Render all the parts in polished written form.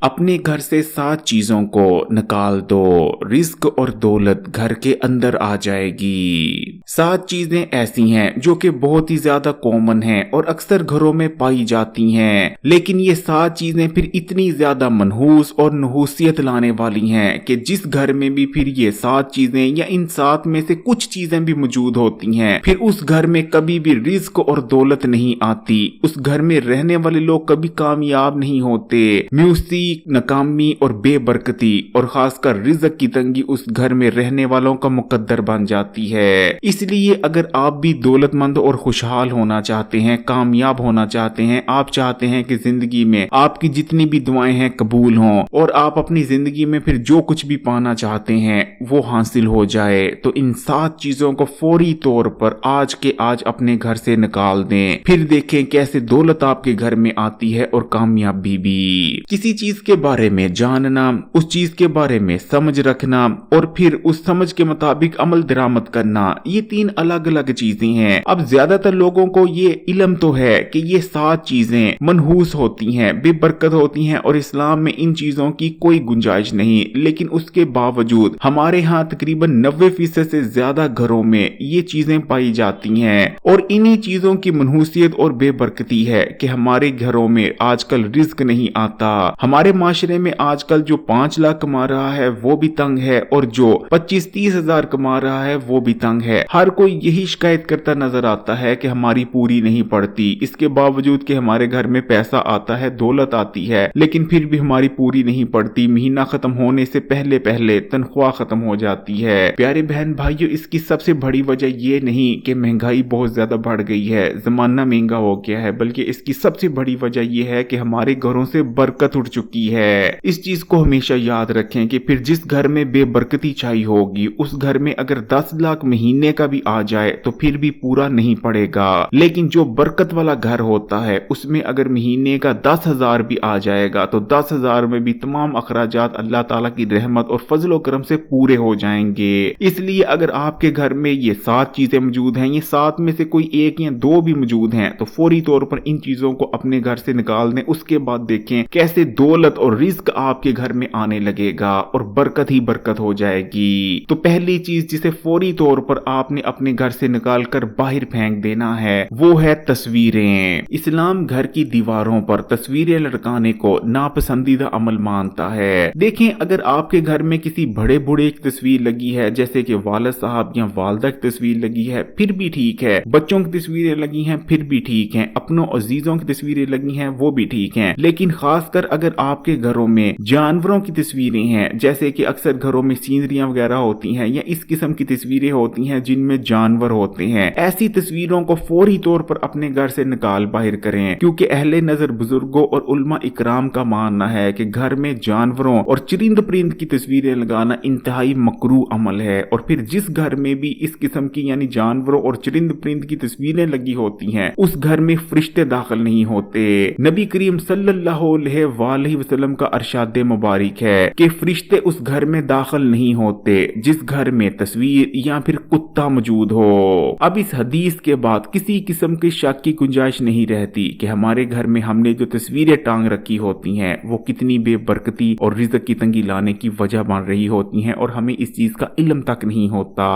अपने घर से 7 चीजों को निकाल दो, रिस्क और दौलत घर के अंदर आ जाएगी। 7 चीजें ऐसी हैं जो कि बहुत ही ज्यादा कॉमन हैं और अक्सर घरों में पाई जाती हैं, लेकिन ये 7 चीजें फिर इतनी ज्यादा मनहूस और नहूसियत लाने वाली हैं कि जिस घर में भी फिर ये 7 चीजें या इन 7 में से कुछ चीजें भी मौजूद होती हैं, फिर उस घर में कभी भी रिस्क और दौलत नहीं आती। उस घर में रहने वाले लोग कभी कामयाब नहीं होते। म्यूसिक, नाकामी और बेबरकती और खासकर रिज़्क की तंगी उस घर में रहने वालों का मुकद्दर बन जाती है। इसलिए अगर आप भी दौलतमंद और खुशहाल होना चाहते हैं, कामयाब होना चाहते हैं, आप चाहते हैं कि जिंदगी में आपकी जितनी भी दुआएं हैं कबूल हों और आप अपनी जिंदगी में फिर जो कुछ भी पाना चाहते हैं वो हासिल हो जाए, तो इन 7 चीजों को फौरी तौर पर आज के आज अपने घर से निकाल दें। फिर देखें कैसे दौलत आपके घर में आती है और कामयाबी भी। किसी चीज के बारे में जानना, उस चीज के बारे में समझ रखना और फिर उस समझ के मुताबिक अमल दरामद करना, ये 3 अलग अलग चीजें हैं। अब ज्यादातर लोगों को ये इल्म तो है कि ये 7 चीजें मनहूस होती हैं, बेबरकत होती हैं और इस्लाम में इन चीजों की कोई गुंजाइश नहीं, लेकिन उसके बावजूद हमारे यहाँ तकरीबन 90% से ज्यादा घरों में ये चीजें पाई जाती हैं और इन्हीं चीजों की मनहूसियत और बेबरकती है कि हमारे घरों में आजकल रिस्क नहीं आता। हमारे माशरे में आजकल जो 5 लाख कमा रहा है वो भी तंग है और जो 25-30 हजार कमा रहा है वो भी तंग है। हर कोई यही शिकायत करता नजर आता है कि हमारी पूरी नहीं पड़ती। इसके बावजूद कि हमारे घर में पैसा आता है, दौलत आती है, लेकिन फिर भी हमारी पूरी नहीं पड़ती। महीना खत्म होने से पहले पहले तनख्वाह खत्म हो जाती है। प्यारे बहन भाइयों, इसकी सबसे बड़ी वजह ये नहीं कि महंगाई बहुत ज्यादा बढ़ गई है, जमाना महंगा हो गया है, बल्कि इसकी सबसे बड़ी वजह यह है कि हमारे घरों से बरकत उठ चुकी है। इस चीज को हमेशा याद रखें कि फिर जिस घर में बेबरकती छाई होगी उस घर में अगर 10 लाख महीने का भी आ जाए तो फिर भी पूरा नहीं पड़ेगा, लेकिन जो बरकत वाला घर होता है उसमें अगर महीने का 10,000 भी आ जाएगा तो 10,000 में भी तमाम अखराजात अल्लाह ताला की रहमत और फजलो करम से पूरे हो जाएंगे। इसलिए अगर आपके घर में ये 7 चीजें मौजूद हैं, ये 7 में से कोई 1 या 2 भी मौजूद हैं, तो फौरी तौर पर इन चीजों को अपने घर से निकाल दें। उसके बाद देखें कैसे दौलत और रिस्क आपके घर में आने लगेगा और बरकत ही बरकत हो जाएगी। तो पहली चीज जिसे फौरी तौर पर आपने अपने घर से निकाल कर बाहर फेंक देना है वो है तस्वीरें। इस्लाम घर की दीवारों पर तस्वीरें लटकाने को नापसंदीदा अमल मानता है। देखें, अगर आपके घर में किसी बड़े बूढ़े की तस्वीर लगी है, जैसे कि वालिद साहब या वालिदा की तस्वीर लगी है, फिर भी ठीक है। बच्चों की तस्वीरें लगी हैं, फिर भी ठीक है। अपनों अजीजों की तस्वीरें लगी हैं, वो भी ठीक हैं। लेकिन खासकर अगर आपके घरों में जानवरों की तस्वीरें हैं, जैसे कि अक्सर घरों में सीनरियां वगैरह होती हैं या इस किस्म की तस्वीरें होती हैं जिनमें जानवर होते हैं, ऐसी तस्वीरों को फौरी तौर पर अपने घर से निकाल बाहर करें, क्योंकि अहले नजर बुजुर्गों और उलमा इकराम का मानना है कि घर में जानवरों और चरिंद परिंद की तस्वीरें लगाना इंतहाई मकरू अमल है। और फिर जिस घर में भी इस किस्म की यानी जानवरों और चरिंद परिंद की तस्वीरें लगी होती हैं उस घर में फरिश्ते दाखिल नहीं होते। नबी करीम सल्लल्लाहु अलैहि वसल्लम का अरशाद मुबारक है कि फरिश्ते उस घर में दाखिल नहीं होते जिस घर में तस्वीर या फिर कुत्ता मौजूद हो। अब इस हदीस के बाद किसी किस्म की शक की गुंजाइश नहीं रहती कि हमारे घर में हमने जो तस्वीरें टांग रखी होती हैं वो कितनी बेबरकती और रिज़्क की तंगी लाने की वजह बन रही होती हैं और हमें इस चीज का इल्म तक नहीं होता।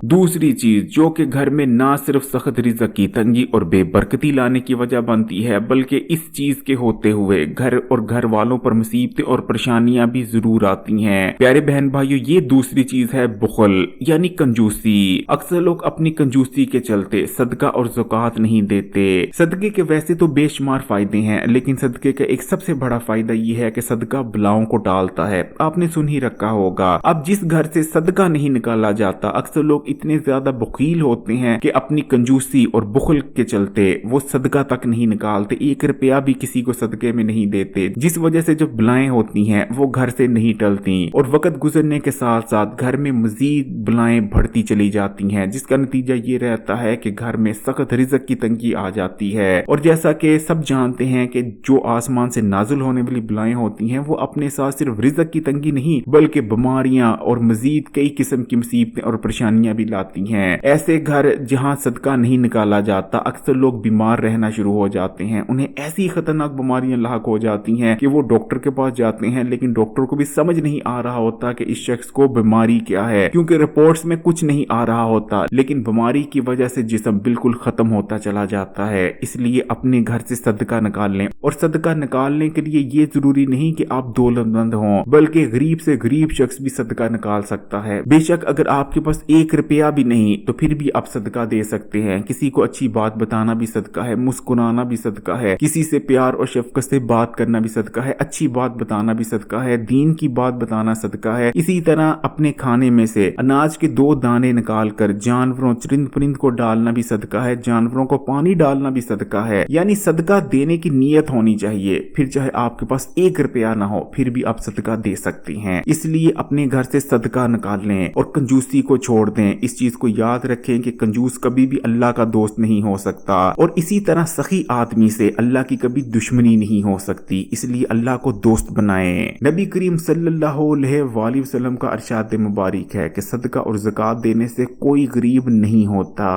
दूसरी चीज जो कि घर में ना सिर्फ सख्त रिज़्क की तंगी और बेबरकती लाने की वजह बनती है, बल्कि इस चीज के होते हुए घर और घर वालों पर मुसीबतें और परेशानियां भी जरूर आती हैं। प्यारे बहन भाइयों, ये दूसरी चीज है बुखल यानी कंजूसी। अक्सर लोग अपनी कंजूसी के चलते सदका और ज़कात नहीं देते। सदके के वैसे तो बेशुमार फायदे हैं, लेकिन सदके का एक सबसे बड़ा फायदा ये है कि सदका बलाओं को टालता है। आपने सुन ही रखा होगा। अब जिस घर से सदका नहीं निकाला जाता, अक्सर लोग इतने ज्यादा बखील होते हैं कि अपनी कंजूसी और बुखल के चलते वो सदका तक नहीं निकालते, 1 रुपया भी किसी को सदके में नहीं देते, जिस वजह से जो बलाएं होती हैं वो घर से नहीं टलती और वक्त गुजरने के साथ साथ घर में मजीद बलाएं बढ़ती चली जाती हैं, जिसका नतीजा ये रहता है कि घर में सख्त रिज़्क की तंगी आ जाती है। और जैसा कि सब जानते हैं कि जो आसमान से नाजुल होने वाली बलाएं होती हैं वो अपने साथ सिर्फ रिज़्क की तंगी नहीं बल्कि बीमारियां और मजीद कई किस्म की मुसीबतें और परेशानियां भी लाती हैं। ऐसे घर जहां सदका नहीं निकाला जाता, अक्सर लोग बीमार रहना शुरू हो जाते हैं। उन्हें ऐसी खतरनाक बीमारियां लाक हो जाती हैं कि वो डॉक्टर के पास जाते हैं, लेकिन डॉक्टर को भी समझ नहीं आ रहा होता कि इस शख्स को बीमारी क्या है, क्योंकि रिपोर्ट्स में कुछ नहीं आ रहा होता, लेकिन बीमारी की वजह से जिस्म बिल्कुल खत्म होता चला जाता है। इसलिए अपने घर से सदका निकाल लें, और सदका निकालने के लिए ये जरूरी नहीं कि आप दौलतमंद हों, बल्कि गरीब से गरीब शख्स भी सदका निकाल सकता है। बेशक अगर आपके पास 1 रुपया भी नहीं तो फिर भी आप सदका दे सकते हैं। किसी को अच्छी बात बताना भी सदका है, मुस्कुराना भी सदका है, किसी से प्यार और शफकत से बात करना भी सदका है, अच्छी बात बताना भी सदका है, दीन की बात बताना सदका है। इसी तरह अपने खाने में से अनाज के 2 दाने निकाल कर जानवरों चरिंद परिंद को डालना भी सदका है, जानवरों को पानी डालना भी सदका है। यानी सदका देने की नीयत होनी चाहिए। फिर चाहे आपके पास 1 रुपया ना हो फिर भी आप सदका दे सकते हैं। इसलिए अपने घर से सदका निकाल लें और कंजूसी को छोड़ दें। इस चीज को याद रखें कि कंजूस कभी भी अल्लाह का दोस्त नहीं हो सकता, और इसी तरह सखी आदमी से अल्लाह की कभी दुश्मनी नहीं हो सकती। इसलिए अल्लाह को दोस्त बनाएं। नबी करीम सल्लल्लाहु अलैहि वसल्लम का इरशाद मुबारक है कि सदका और ज़कात देने से कोई गरीब नहीं होता।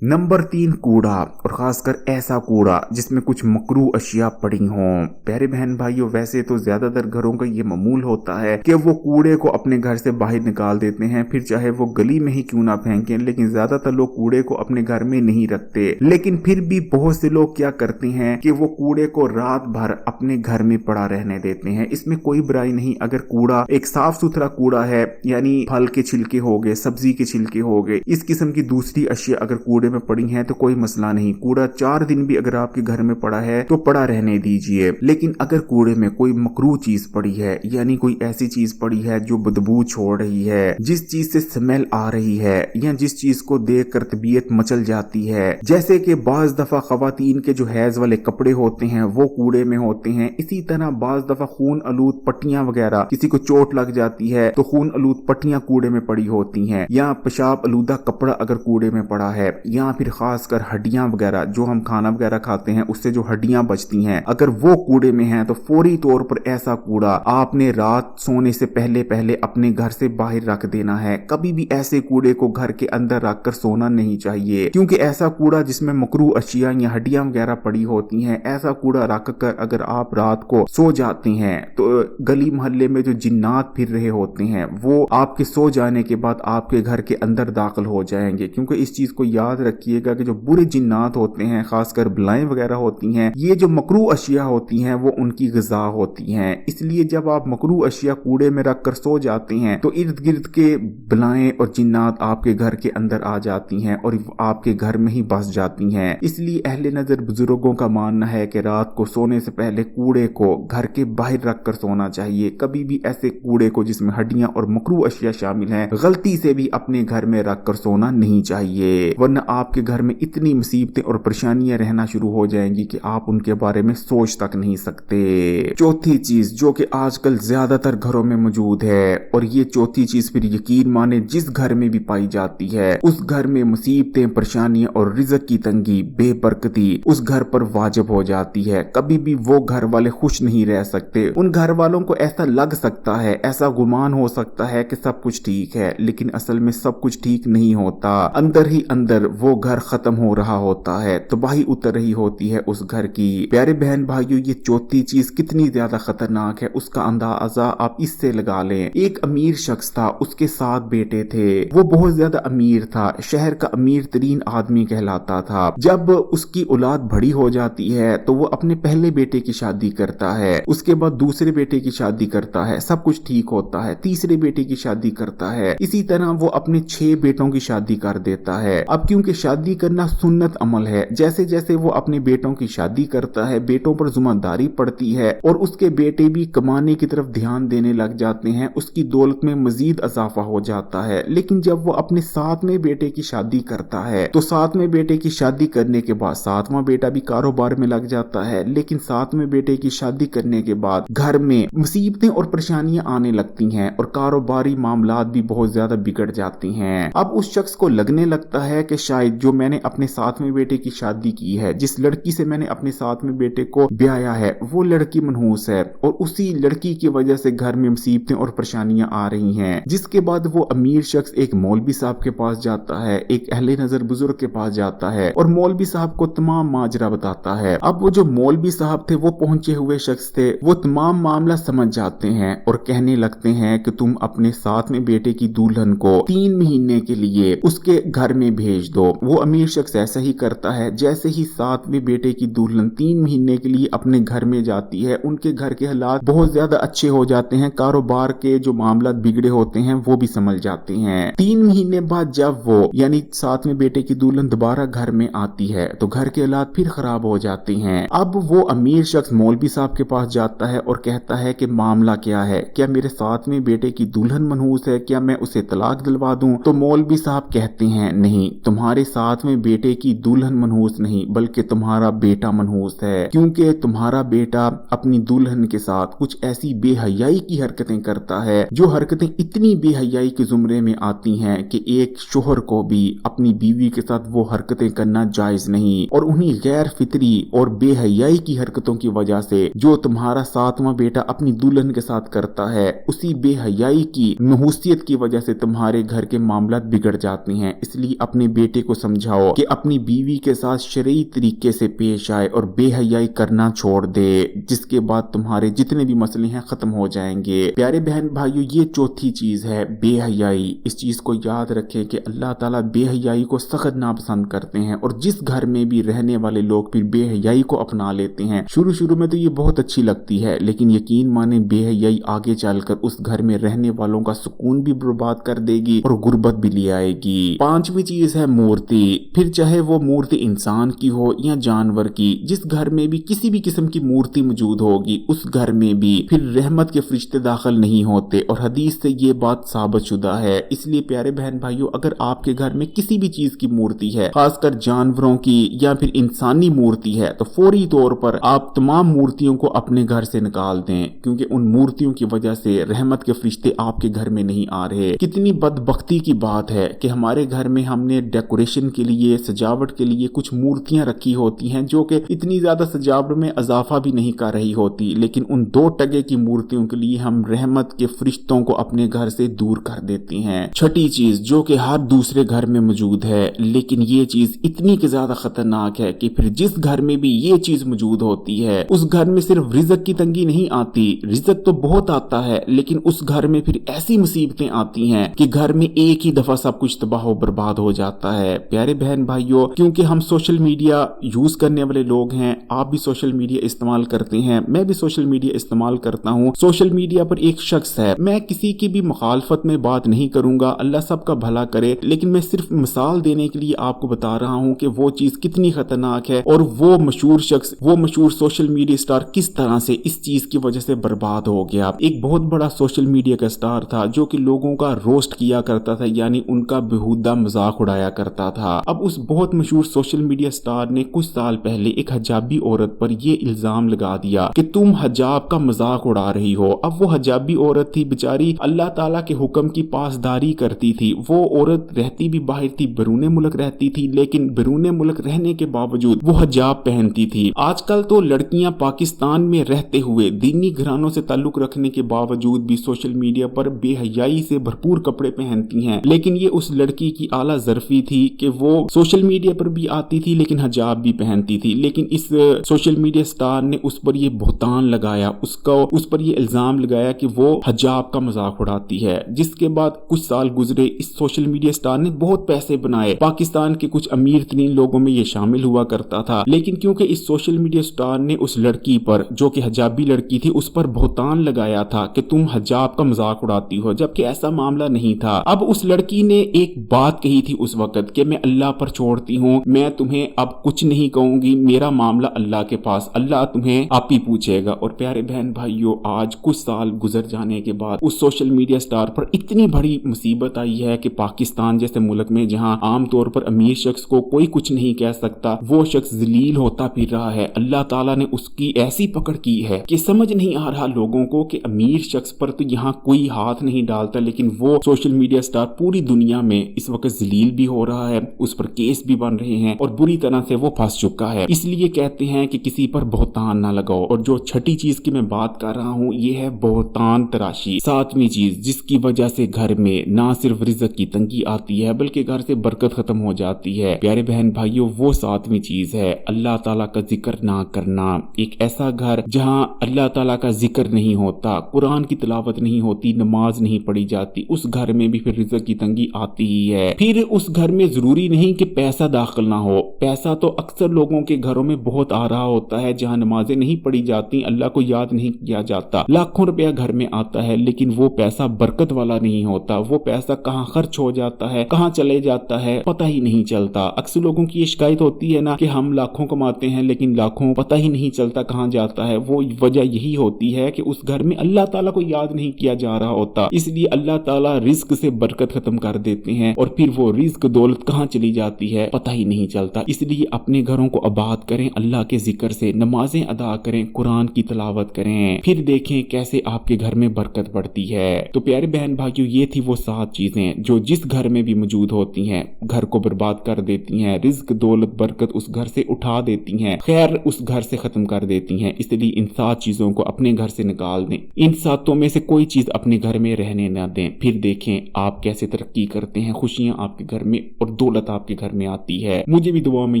नंबर 3, कूड़ा, और खासकर ऐसा कूड़ा जिसमें कुछ मकरू अशिया पड़ी हों। प्यारे बहन भाइयों, वैसे तो ज्यादातर घरों का ये मामूल होता है कि वो कूड़े को अपने घर से बाहर निकाल देते हैं, फिर चाहे वो गली में ही क्यों ना फेंकें, लेकिन ज्यादातर लोग कूड़े को अपने घर में नहीं रखते। लेकिन फिर भी बहुत से लोग क्या करते हैं कि वो कूड़े को रात भर अपने घर में पड़ा रहने देते हैं। इसमें कोई बुराई नहीं अगर कूड़ा एक साफ सुथरा कूड़ा है, यानी फल के छिलके हो गए, सब्जी के छिलके हो गए, इस किस्म की दूसरी अशिया अगर कूड़े में पड़ी हैं तो कोई मसला नहीं। कूड़ा 4 दिन भी अगर आपके घर में पड़ा है तो पड़ा रहने दीजिए। लेकिन अगर कूड़े में कोई मकरू चीज पड़ी है, यानी कोई ऐसी चीज पड़ी है जो बदबू छोड़ रही है, जिस चीज से स्मेल आ रही है, या जिस चीज को देखकर तबीयत मचल जाती है, जैसे कि बाज दफा खवातीन के जो हैज वाले कपड़े होते हैं वो कूड़े में होते हैं, इसी तरह बाज दफा खून आलूद पट्टियां वगैरह, किसी को चोट लग जाती है तो खून आलूद पट्टियां कूड़े में पड़ी होती हैं, या पेशाब आलूदा कपड़ा अगर कूड़े में पड़ा है, या फिर खासकर हड्डियां वगैरह जो हम खाना वगैरह खाते हैं उससे जो हड्डियां बचती हैं अगर वो कूड़े में हैं तो फौरी तौर पर ऐसा कूड़ा आपने रात सोने से पहले पहले अपने घर से बाहर रख देना है। कभी भी ऐसे कूड़े को घर के अंदर रखकर सोना नहीं चाहिए, क्योंकि ऐसा कूड़ा जिसमें मकरू अशिया या हड्डियां वगैरह पड़ी होती हैं, ऐसा कूड़ा रखकर अगर आप रात को सो जाते हैं तो गली मोहल्ले में जो जिन्नात फिर रहे होते हैं वो आपके सो जाने के बाद आपके घर के अंदर दाखिल हो जाएंगे। क्योंकि इस चीज को याद रखिएगा कि जो बुरे जिन्नात होते हैं, खासकर बलाएं वगैरह होती हैं, ये जो मकरू अशिया होती हैं वो उनकी ग़िज़ा होती हैं। इसलिए जब आप मकरू अशिया कूड़े में रखकर सो जाते हैं तो इर्द गिर्द के बलाएं और जिन्नात आपके घर के अंदर आ जाती हैं और आपके घर में ही बस जाती हैं। इसलिए अहले नजर बुजुर्गों का मानना है कि रात को सोने से पहले कूड़े को घर के बाहर रखकर सोना चाहिए। कभी भी ऐसे कूड़े को जिसमें हड्डियां और मकरू अशिया शामिल हैं गलती से भी अपने घर में रखकर सोना नहीं चाहिए, वरना आपके घर में इतनी मुसीबतें और परेशानियां रहना शुरू हो जाएंगी कि आप उनके बारे में सोच तक नहीं सकते। चौथी चीज जो कि आजकल ज्यादातर घरों में मौजूद है, और ये चौथी चीज फिर यकीन माने जिस घर में भी पाई जाती है उस घर में मुसीबतें, परेशानियां और रिज़्क की तंगी, बेबरकती उस घर पर वाजिब हो जाती है। कभी भी वो घर वाले खुश नहीं रह सकते। उन घर वालों को ऐसा लग सकता है, ऐसा गुमान हो सकता है कि सब कुछ ठीक है, लेकिन असल में सब कुछ ठीक नहीं होता। अंदर ही अंदर वो घर खत्म हो रहा होता है, तबाही उतर रही होती है उस घर की। प्यारे बहन भाइयों, ये चौथी चीज कितनी ज्यादा खतरनाक है उसका अंदाजा आप इससे लगा लें। एक अमीर शख्स था, उसके 7 बेटे थे, वो बहुत ज्यादा अमीर था, शहर का अमीर तरीन आदमी कहलाता था। जब उसकी औलाद बड़ी हो जाती है तो वो अपने पहले बेटे की शादी करता है, उसके बाद दूसरे बेटे की शादी करता है, सब कुछ ठीक होता है, तीसरे बेटे की शादी करता है, इसी तरह वो अपने 6 बेटों की शादी कर देता है। अब क्योंकि शादी करना सुन्नत अमल है, जैसे जैसे वो अपने बेटों की शादी करता है बेटों पर जिम्मेदारी पड़ती है और उसके बेटे भी कमाने की तरफ ध्यान देने लग जाते हैं, उसकी दौलत में मजीद इजाफा हो जाता है। लेकिन जब वो अपने 7वें बेटे की शादी करता है तो 7वें बेटे की शादी करने के बाद 7वां बेटा भी कारोबार में लग जाता है, लेकिन 7वें बेटे की शादी करने के बाद घर में मुसीबतें और परेशानियां आने लगती हैं और कारोबारी मामलात भी बहुत ज्यादा बिगड़ जाते हैं। अब अब उस शख्स को लगने लगता है कि शायद जो मैंने अपने सातवें बेटे की शादी की है, जिस लड़की से मैंने अपने सातवें बेटे को ब्याया है, वो लड़की मनहूस है और उसी लड़की की वजह से घर में मुसीबतें और परेशानियां आ रही हैं। जिसके बाद वो अमीर शख्स एक मौलवी साहब के पास जाता है, एक अहले नजर बुजुर्ग के पास जाता है और मौलवी साहब को तमाम माजरा बताता है। अब वो जो मौलवी साहब थे वो पहुंचे हुए शख्स थे, वो तमाम मामला समझ जाते हैं और कहने लगते हैं कि तुम अपने सातवें बेटे की दुल्हन को 3 महीने के लिए उसके घर में भेज दो। वो अमीर शख्स ऐसा ही करता है। जैसे ही सातवें बेटे की दुल्हन 3 महीने के लिए अपने घर में जाती है, उनके घर के हालात बहुत ज्यादा अच्छे हो जाते हैं, कारोबार के जो मामला बिगड़े होते हैं वो भी संभल जाते हैं। 3 महीने बाद जब वो यानी सातवें बेटे की दुल्हन दोबारा घर में आती है तो घर के हालात फिर खराब हो जाते हैं। अब वो अमीर शख्स मौलवी साहब के पास जाता है और कहता है कि मामला क्या है, क्या मेरे सातवें बेटे की दुल्हन मनहूस है, क्या मैं उसे तलाक दिलवा दूं? तो मौलवी साहब कहते हैं नहीं, तुम्हारे सातवें बेटे की दुल्हन मनहूस नहीं बल्कि तुम्हारा बेटा मनहूस है, क्योंकि तुम्हारा बेटा अपनी दुल्हन के साथ कुछ ऐसी बेहयाई की हरकतें करता है, जो हरकतें इतनी बेहयाई के जुमरे में आती हैं कि एक शोहर को भी अपनी बीवी के साथ वो हरकतें करना जायज नहीं। और उन्हीं गैर फितरी और बेहयाई की हरकतों की वजह से जो तुम्हारा सातवां बेटा अपनी दुल्हन के साथ करता है, उसी बेहयाई की नहुसियत की वजह से तुम्हारे घर के मामला बिगड़ जाते हैं। इसलिए अपने बेटे को समझाओ कि अपनी बीवी के साथ शरई तरीके से पेश आए और बेहयाई करना छोड़ दे, जिसके बाद तुम्हारे जितने भी मसले हैं खत्म हो जाएंगे। प्यारे बहन भाइयों, ये चौथी चीज है बेहयाई। इस चीज को याद रखें कि अल्लाह ताला बेहयाई को सख्त नापसंद करते हैं और जिस घर में भी रहने वाले लोग फिर बेहयाई को अपना लेते हैं, शुरू शुरू में तो ये बहुत अच्छी लगती है, लेकिन यकीन माने बेहयाई आगे चलकर उस घर में रहने वालों का सुकून भी बर्बाद कर देगी और गुर्बत भी ले आएगी। 5वीं चीज है मूर्ति। फिर चाहे वो मूर्ति इंसान की हो या जानवर की, जिस घर में भी किसी भी किस्म की मूर्ति मौजूद होगी, उस घर में भी फिर रहमत के फरिश्ते दाखिल नहीं होते और हदीस से ये बात साबित शुदा है। इसलिए प्यारे बहन भाइयों, अगर आपके घर में किसी भी चीज की मूर्ति है, खासकर जानवरों की या फिर इंसानी मूर्ति है, तो फौरी तौर पर आप तमाम मूर्तियों को अपने घर से निकाल दें, क्योंकि उन मूर्तियों की वजह से रहमत के फरिश्ते आपके घर में नहीं आ रहे। कितनी बदबख्ती की बात है कि हमारे घर में हमने डेकोरेशन के लिए, सजावट के लिए कुछ मूर्तियां रखी होती हैं जो कि इतनी ज्यादा सजावट में इजाफा भी नहीं कर रही होती, लेकिन उन 2 टके की मूर्तियों के लिए हम रहमत के फरिश्तों को अपने घर से दूर कर देते हैं। छठी चीज जो कि हर दूसरे घर में मौजूद है, लेकिन ये चीज इतनी के ज्यादा खतरनाक है कि फिर जिस घर में भी ये चीज मौजूद होती है, उस घर में सिर्फ रिज़्क की तंगी नहीं आती, रिज़्क तो बहुत आता है, लेकिन उस घर में फिर ऐसी मुसीबतें आती हैं कि घर में एक ही दफा सब कुछ तबाह और बर्बाद हो जाता है। प्यारे बहन भाइयों, क्योंकि हम सोशल मीडिया यूज करने वाले लोग हैं, आप भी सोशल मीडिया इस्तेमाल करते हैं, मैं भी सोशल मीडिया इस्तेमाल करता हूँ। सोशल मीडिया पर एक शख्स है, मैं किसी की भी मुखालफत में बात नहीं करूंगा, अल्लाह सबका भला करे, लेकिन मैं सिर्फ मिसाल देने के लिए आपको बता रहा हूँ कि वो चीज कितनी खतरनाक है और वो मशहूर शख्स, वो मशहूर सोशल मीडिया स्टार किस तरह से इस चीज की वजह से बर्बाद हो गया। एक बहुत बड़ा सोशल मीडिया का स्टार था जो कि लोगों का रोस्ट किया करता था, यानी उनका बेहुदा मजाक उड़ाया करता था। अब उस बहुत मशहूर सोशल मीडिया स्टार ने कुछ साल पहले एक हजाबी औरत पर यह इल्जाम लगा दिया कि तुम हजाब का मजाक उड़ा रही हो। अब वो हजाबी औरत थी बेचारी, अल्लाह ताला के हुक्म की पासदारी करती थी। वो औरत रहती भी बाहर थी, बैरून मुल्क रहती थी, लेकिन बैरून मुल्क रहने के बावजूद वो हजाब पहनती थी। आजकल तो लड़कियां पाकिस्तान में रहते हुए दीनी घरानों से ताल्लुक रखने के बावजूद भी सोशल मीडिया पर बेहयाई से भरपूर कपड़े पहनती हैं, लेकिन ये उस लड़की की आला ज़र्फी थी कि वो सोशल मीडिया पर भी आती थी लेकिन हजाब भी पहनती थी। लेकिन इस सोशल मीडिया स्टार ने उस पर ये बहुतान लगाया, उस पर ये इल्जाम लगाया कि वो हजाब का मजाक उड़ाती है। जिसके बाद कुछ साल गुजरे, इस सोशल मीडिया स्टार ने बहुत पैसे बनाए, पाकिस्तान के कुछ अमीर तरीन लोगों में ये शामिल हुआ करता था। लेकिन क्योंकि इस सोशल मीडिया स्टार ने उस लड़की पर, जो कि हजाबी लड़की थी, उस पर बहुतान लगाया था कि तुम हजाब का मजाक उड़ाती हो, जबकि ऐसा मामला नहीं था। अब उस लड़की ने एक बात कही थी उस वक्त कि मैं अल्लाह पर छोड़ती हूँ, मैं तुम्हें अब कुछ नहीं कहूंगी, मेरा मामला अल्लाह के पास, अल्लाह तुम्हें आप ही पूछेगा। और प्यारे बहन भाइयों, आज कुछ साल गुजर जाने के बाद उस सोशल मीडिया स्टार पर इतनी बड़ी मुसीबत आई है कि पाकिस्तान जैसे मुल्क में जहां आम तौर पर अमीर शख्स को कोई कुछ नहीं कह सकता, वो शख्स जलील होता फिर रहा है। अल्लाह ताला ने उसकी ऐसी पकड़ की है कि समझ नहीं आ रहा लोगों को कि अमीर शख्स पर तो यहाँ कोई हाथ नहीं डालता, लेकिन वो सोशल मीडिया स्टार पूरी दुनिया दुनिया में इस वक्त जलील भी हो रहा है, उस पर केस भी बन रहे हैं और बुरी तरह से वो फंस चुका है। इसलिए कहते हैं कि किसी पर बहुतान ना लगाओ। और जो छठी चीज की मैं बात कर रहा हूँ ये है बहुतान तराशी। सातवीं चीज जिसकी वजह से घर में ना सिर्फ रिज़्क की तंगी आती है बल्कि घर से बरकत खत्म हो जाती है। प्यारे बहन भाइयों, वो सातवीं चीज है अल्लाह ताला का जिक्र ना करना। एक ऐसा घर जहां अल्लाह ताला का जिक्र नहीं होता, कुरान की तिलावत नहीं होती, नमाज नहीं पढ़ी जाती, उस घर में भी फिर रिज़्क की तंगी आती ही है। फिर उस घर में जरूरी नहीं कि पैसा दाखिल ना हो, पैसा तो अक्सर लोगों के घरों में बहुत आ रहा होता है जहां नमाजें नहीं पढ़ी जाती, अल्लाह को याद नहीं किया जाता। लाखों रुपया घर में आता है लेकिन वो पैसा बरकत वाला नहीं होता। वो पैसा कहाँ खर्च हो जाता है, कहाँ चले जाता है, पता ही नहीं चलता। अक्सर लोगों की ये शिकायत होती है ना कि हम लाखों कमाते हैं लेकिन लाखों पता ही नहीं चलता कहाँ जाता है। वो वजह यही होती है कि उस घर में अल्लाह ताला को याद नहीं किया जा रहा होता। इसलिए अल्लाह ताला रिस्क से बरकत खत्म कर देते हैं और फिर वो रिस्क दौलत कहाँ चली जाती है पता ही नहीं चलता। इसलिए अपने घरों को आबाद करें, अल्लाह के जिक्र से नमाजें अदा करें, कुरान की तिलावत करें, फिर देखें कैसे आपके घर में बरकत बढ़ती है। तो प्यारे बहन भाइयों, ये थी वो 7 चीजें जो जिस घर में भी मौजूद होती हैं घर को बर्बाद कर देती हैं, रिज्क दौलत बरकत उस घर से उठा देती हैं, खैर उस घर से खत्म कर देती हैं। इसलिए इन 7 चीजों को अपने घर से निकाल दें। इन 7 में से कोई चीज अपने घर में रहने ना दें। फिर देखें आप कैसे तरक्की करते हैं, खुशियां आपके घर में और दौलत आपके घर में आती है। मुझे भी दुआ में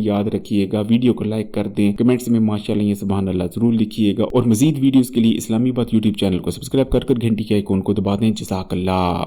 याद रखिएगा, वीडियो को लाइक कर दें, कमेंट्स में माशाअल्लाह या सुभान अल्लाह जरूर लिखिएगा और मजीद वीडियोस के लिए इस्लामी बात यूट्यूब चैनल को सब्सक्राइब कर घंटी के आइकॉन को दबा दें। जज़ाकल्लाह।